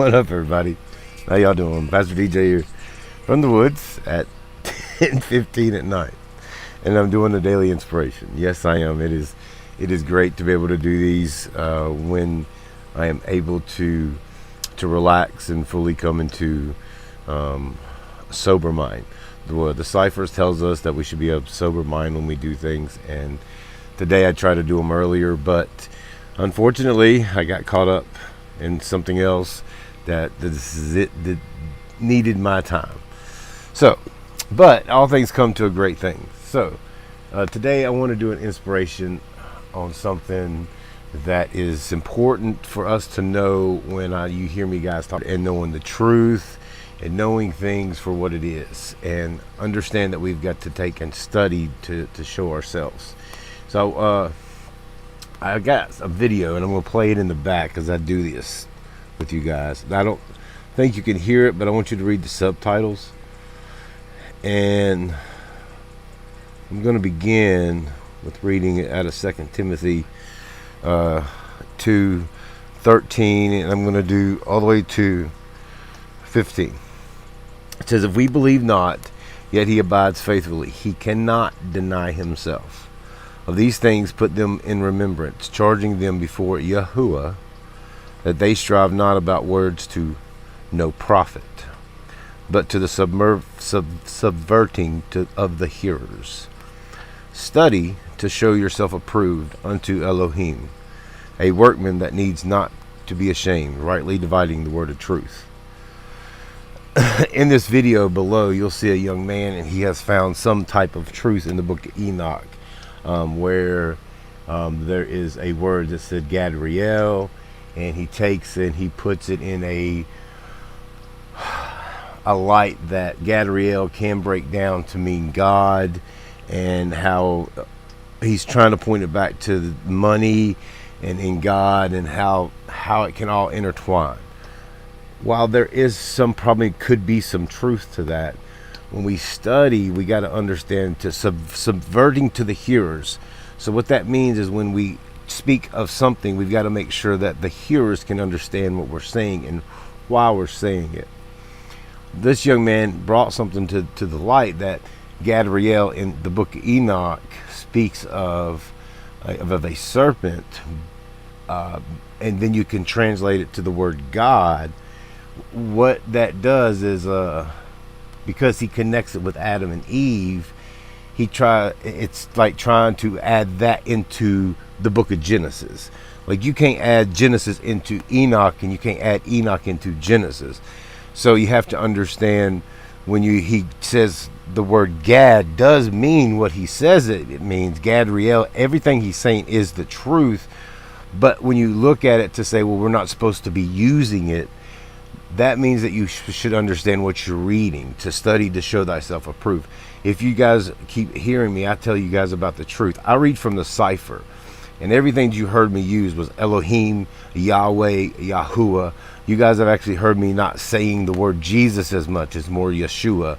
What up, everybody? How y'all doing? Pastor DJ here from the woods at 10:15 at night, and I'm doing the daily inspiration. Yes, I am. It is great to be able to do these when I am able to relax and fully come into a sober mind. The ciphers tells us that we should be of sober mind when we do things, and today I tried to do them earlier, but unfortunately I got caught up in something else that needed my time. So, but all things come to a great thing. So today I want to do an inspiration on something that is important for us to know when you hear me guys talk, and knowing the truth and knowing things for what it is, and understand that we've got to take and study to show ourselves. So I got a video, and I'm going to play it in the back as I do this with you guys. I don't think you can hear it, but I want you to read the subtitles. And I'm going to begin with reading it out of 2 Timothy 2:13, and I'm going to do all the way to 15. It says, "If we believe not, yet he abides faithfully. He cannot deny himself. Of these things put them in remembrance, charging them before Yahuwah, that they strive not about words to no profit, but to the subverting of the hearers. Study to show yourself approved unto Elohim, a workman that needs not to be ashamed, rightly dividing the word of truth." In this video below, you'll see a young man, and he has found some type of truth in the book of Enoch, where there is a word that said Gadriel, and he takes and he puts it in a light that Gadriel can break down to mean God, and how he's trying to point it back to money and in God, and how it can all intertwine. While there is probably could be some truth to that, when we study, we got to understand to subverting to the hearers. So what that means is when we speak of something, we've got to make sure that the hearers can understand what we're saying and why we're saying it. This young man brought something to the light that Gadriel in the book of Enoch speaks of a serpent, and then you can translate it to the word God. What that does is because he connects it with Adam and Eve, it's like trying to add that into the book of Genesis. Like, you can't add Genesis into Enoch, and you can't add Enoch into Genesis. So you have to understand, when he says the word Gad does mean what he says it means, Gadriel, everything he's saying is the truth. But when you look at it to say, well, we're not supposed to be using it, that means that you should understand what you're reading, to study to show thyself approved. If you guys keep hearing me, I tell you guys about the truth. I read from the cipher, and everything you heard me use was Elohim, Yahweh, Yahuwah. You guys have actually heard me not saying the word Jesus as much. It's more Yeshua,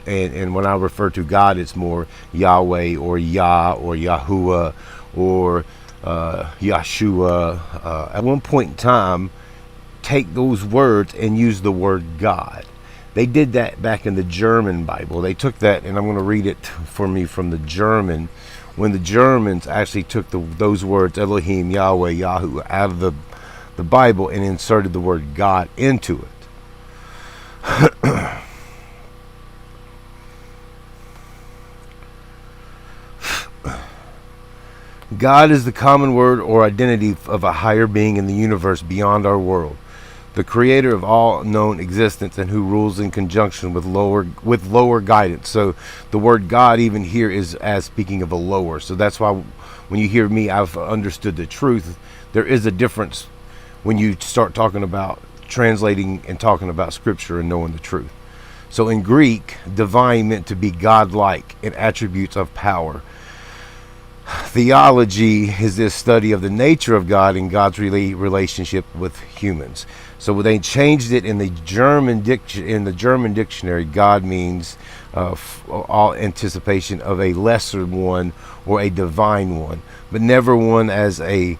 and when I refer to God, it's more Yahweh or Yah or Yahuwah or Yeshua. At one point in time, take those words and use the word God. They did that back in the German Bible. They took that, and I'm going to read it for me from the German. When the Germans actually took those words, Elohim, Yahweh, Yahu, out of the Bible and inserted the word God into it. God is the common word or identity of a higher being in the universe beyond our world, the creator of all known existence, and who rules in conjunction with lower guidance. So the word God even here is as speaking of a lower. So that's why when you hear me, I've understood the truth. There is a difference when you start talking about translating and talking about scripture and knowing the truth. So in Greek, divine meant to be godlike in attributes of power. Theology is this study of the nature of God and God's relationship with humans. So when they changed it in the German dictionary, God means all anticipation of a lesser one or a divine one, but never one as a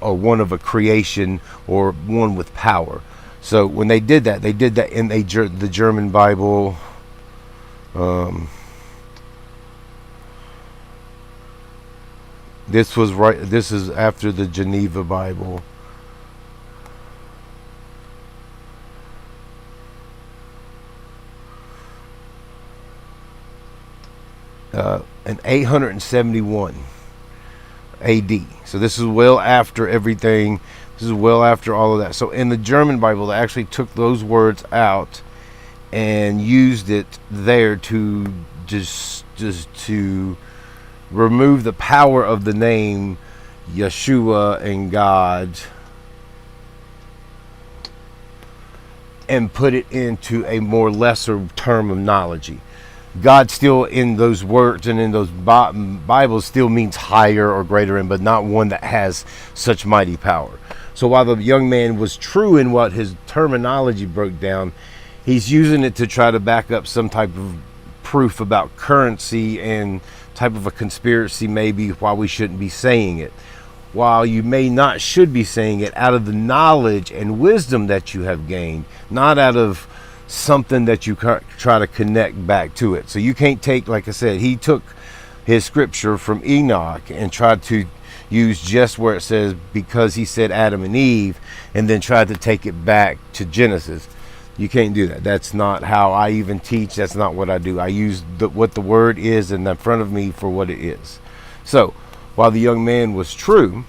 one of a creation or one with power. So when they did that in the German Bible. This is after the Geneva Bible. In 871 AD. So this is well after everything. This is well after all of that. So in the German Bible, they actually took those words out and used it there to just to remove the power of the name Yeshua and God, and put it into a more lesser terminology. God still in those words and in those Bibles still means higher or greater, but not one that has such mighty power. So while the young man was true in what his terminology broke down, he's using it to try to back up some type of proof about currency and type of a conspiracy, maybe why we shouldn't be saying it. While you may not should be saying it out of the knowledge and wisdom that you have gained, not out of something that you try to connect back to it. So you can't take, like I said, he took his scripture from Enoch and tried to use just where it says, because he said Adam and Eve, and then tried to take it back to Genesis. You can't do that. That's not how I even teach. That's not what I do. I use what the word is in front of me for what it is. So while the young man was true,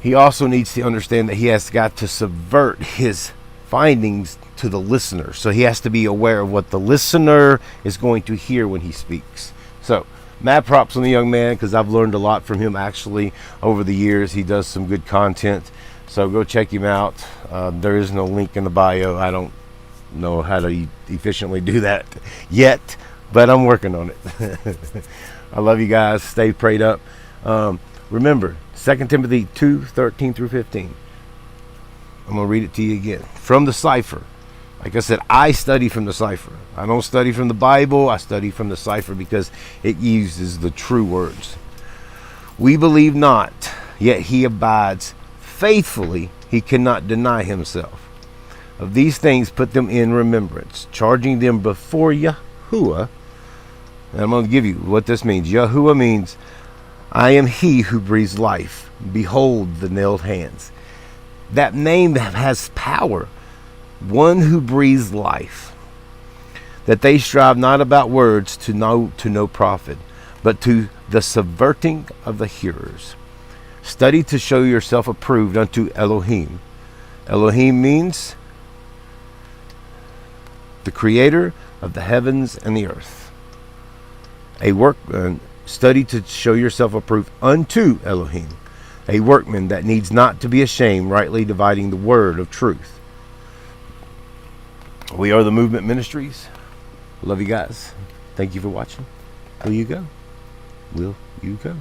he also needs to understand that he has got to subvert his findings to the listener. So he has to be aware of what the listener is going to hear when he speaks. So mad props on the young man, because I've learned a lot from him actually over the years. He does some good content. So go check him out. There is no link in the bio. I don't know how to efficiently do that yet, but I'm working on it. I love you guys. Stay prayed up. Remember, 2 Timothy 2:13 through 15. I'm going to read it to you again. From the cipher. Like I said, I study from the cipher. I don't study from the Bible. I study from the cipher because it uses the true words. We believe not, yet he abides faithfully. He cannot deny himself. Of these things put them in remembrance, charging them before Yahuwah. And I'm going to give you what this means. Yahuwah means, I am he who breathes life. Behold the nailed hands. That name has power. One who breathes life. That they strive not about words to no profit, but to the subverting of the hearers. Study to show yourself approved unto Elohim. Elohim means the creator of the heavens and the earth. Study to show yourself approved unto Elohim, a workman that needs not to be ashamed, rightly dividing the word of truth. We are the Movement Ministries. Love you guys. Thank you for watching. Will you go? Will you go?